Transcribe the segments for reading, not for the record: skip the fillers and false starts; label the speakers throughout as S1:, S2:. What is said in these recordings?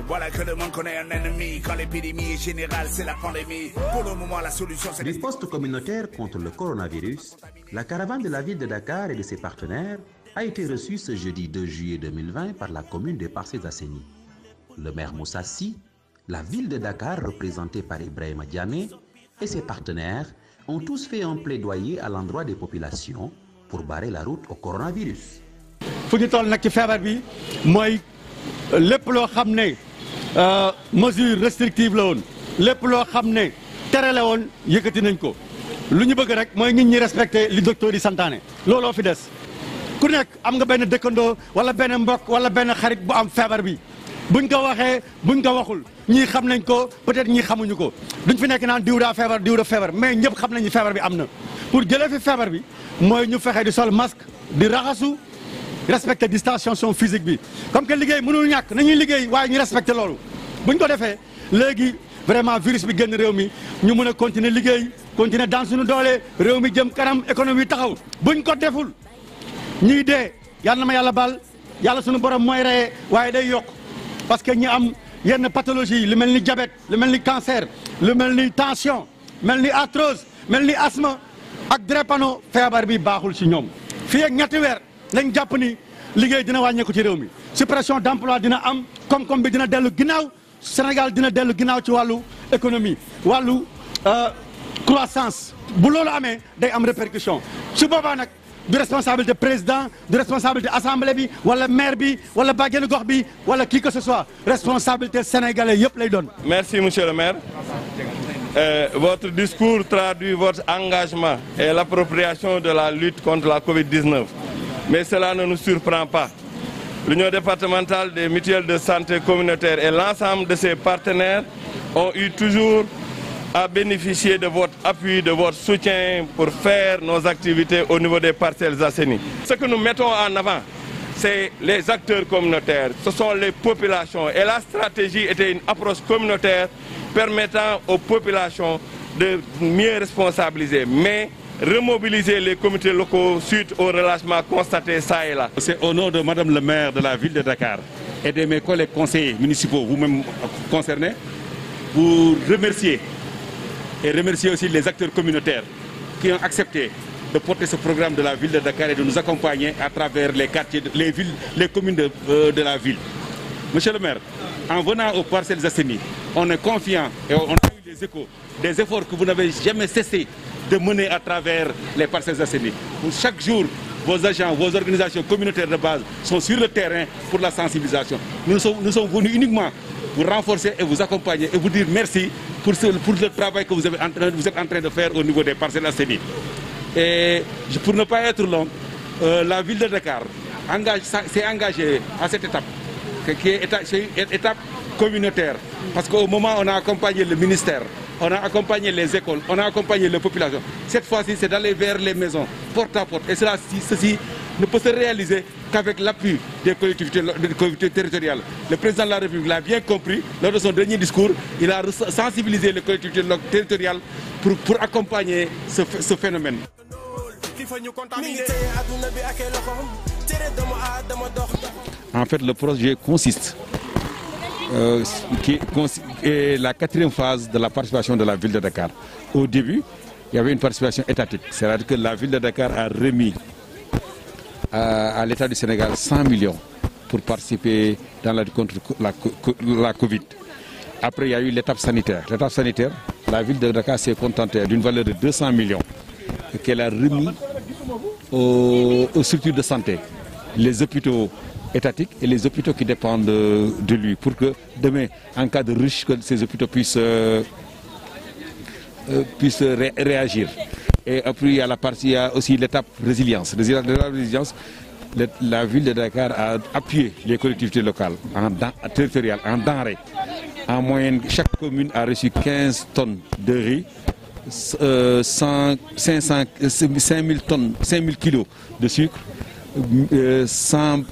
S1: Voilà que le monde connaît un ennemi. Quand l'épidémie est générale, c'est la pandémie. Pour le moment, la solution, c'est...
S2: Riposte communautaire contre le coronavirus, la caravane de la ville de Dakar et de ses partenaires a été reçue ce jeudi 2 juillet 2020 par la commune des Parcelles Assainies. Le maire Moussa Sy, la ville de Dakar représentée par Ibrahima Diamé et ses partenaires ont tous fait un plaidoyer à l'endroit des populations pour barrer la route au coronavirus.
S3: fu ñu toll nag ci feebar bi mooy lépp loo xam ne mesure restrictive la woon lépp loo xam ne tere la woon yëkkati nañ ko lu ñu bëgg rek mooy nit ñi respecté li docteur yi santaane looloo fi des ku nekk am nga benn dëkkandoo wala benn mbokk wala benn xarit bu am feebar bi buñ ko waxee buñ ko waxul ñii xam nañ ko peut-être ñii xamuñu ko duñ fi nekk naan diw daa feebar mais ñëpp xam nañu feebar bi am na pour jëlee fi feebar bi mooy ñu fexe di sol masque di raxasu respecter distanciation physique bi comme que liggéey mënul ñàkk nañuy liggéey waaye ñu respecter loolu buñ ko defee léegi vraiment virus bi génn réew mi ñu mën a continuer liggéey continuer dans suñu doole réew mi jëm kanam économie taxaw buñ ko deful ñuy dee yàlla na ma yàlla baal yàlla suñu borom mooy reye waaye day yokk parce que ñi am yenn pathologie lu mel ni diabète lu mel ni cancer lu mel ni tension mel ni arthrose mel ni asthme ak drépano feebar bi baaxul ci ñoom fii ak ñetti weer nañ jàpp ni liggéey dina wàññeeku ci réew mi suppression d'emploi dina am koom-koom bi dina dellu ginnaaw Sénégal dina dellu ginnaaw ci wàllu économie wàllu croissance bu loolu amee day am répercussion su boobaa nag du responsabilité président du responsabilité assemblée bi wala maire bi wala bàjjenu gox bi wala qui que ce soit responsabilité sénégalais yëpp lay doon.
S4: Merci monsieur le maire. Votre discours traduit votre engagement et l'appropriation de la lutte contre la Covid-19. Mais cela ne nous surprend pas. L'Union départementale des mutuelles de santé communautaire et l'ensemble de ses partenaires ont eu toujours à bénéficier de votre appui, de votre soutien pour faire nos activités au niveau des Parcelles Assainies. Ce que nous mettons en avant, c'est les acteurs communautaires, ce sont les populations. Et la stratégie était une approche communautaire permettant aux populations de mieux responsabiliser. Mais remobiliser les comités locaux suite au relâchement constaté ça et là.
S5: C'est au nom de Madame le maire de la ville de Dakar et de mes collègues conseillers municipaux, vous-même concernés, pour remercier et remercier aussi les acteurs communautaires qui ont accepté de porter ce programme de la ville de Dakar et de nous accompagner à travers les quartiers, les villes, les communes de la ville. Monsieur le maire, en venant aux Parcelles Assainies, on est confiant et on a eu les échos des efforts que vous n'avez jamais cessé de mener à travers les Parcelles Assainies. Chaque jour, vos agents, vos organisations communautaires de base sont sur le terrain pour la sensibilisation. Nous sommes venus uniquement vous renforcer et vous accompagner et vous dire merci pour le travail que vous êtes en train de faire au niveau des Parcelles Assainies. Et pour ne pas être long, la ville de Dakar s'est engagée à cette étape, qui est une étape communautaire. Parce qu'au moment où on a accompagné le ministère, on a accompagné les écoles, on a accompagné les populations. Cette fois-ci, c'est d'aller vers les maisons, porte à porte. Et ceci ne peut se réaliser qu'avec l'appui des collectivités territoriales. Le président de la République l'a bien compris. Lors de son dernier discours, il a sensibilisé les collectivités territoriales pour accompagner ce phénomène. En fait, le projet consiste qui est la 4e phase de la participation de la ville de Dakar. Au début, il y avait une participation étatique, c'est-à-dire que la ville de Dakar a remis à l'État du Sénégal 100 millions pour participer dans la lutte contre la Covid. Après, il y a eu l'étape sanitaire. L'étape sanitaire, la ville de Dakar s'est contentée d'une valeur de 200 millions qu'elle a remis aux structures de santé, les hôpitaux étatiques et les hôpitaux qui dépendent de lui, pour que demain, en cas de ruche, que ces hôpitaux puissent réagir. Et après, il y a aussi l'étape résilience. La ville de Dakar a appuyé les collectivités locales, territoriales, en denrées. En moyenne, chaque commune a reçu 15 tonnes de riz, 5 000 kilos de sucre, 100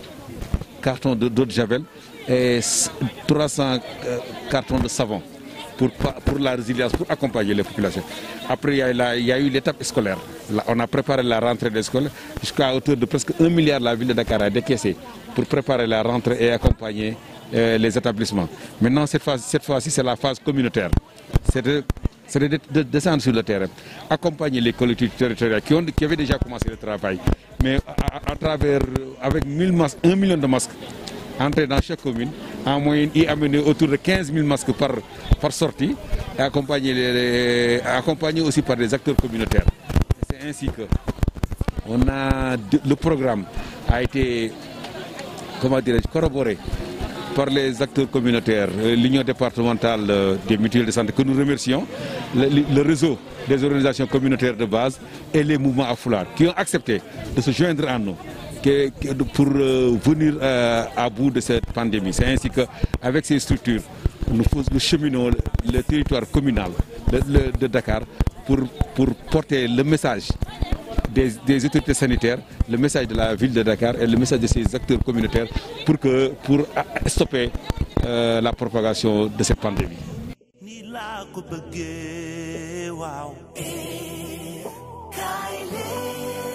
S5: cartons d'eau de javel et 300 cartons de savon. pour la résilience, pour accompagner les populations. Après, il y a eu l'étape scolaire. Là, on a préparé la rentrée des écoles jusqu'à hauteur de presque 1 milliard. La ville de Dakar a décaissé pour préparer la rentrée et accompagner les établissements. Maintenant, cette fois-ci, c'est la phase communautaire. C'est de descendre sur le terrain, accompagner les collectivités territoriales qui avaient déjà commencé le travail, mais à travers, avec 1 million de masques, entrer dans chaque commune, en moyenne y amener autour de 15 000 masques par sortie, et accompagner aussi par des acteurs communautaires. C'est ainsi que le programme a été, comment dirais-je, corroboré par les acteurs communautaires, l'Union départementale des mutuelles de santé que nous remercions, le réseau des organisations communautaires de base et les mouvements à foulard qui ont accepté de se joindre à nous pour venir à bout de cette pandémie. C'est ainsi qu'avec ces structures, nous cheminons le territoire communal de Dakar pour porter le message des autorités sanitaires, le message de la ville de Dakar et le message de ces acteurs communautaires pour stopper la propagation de cette pandémie.
S6: Kylie.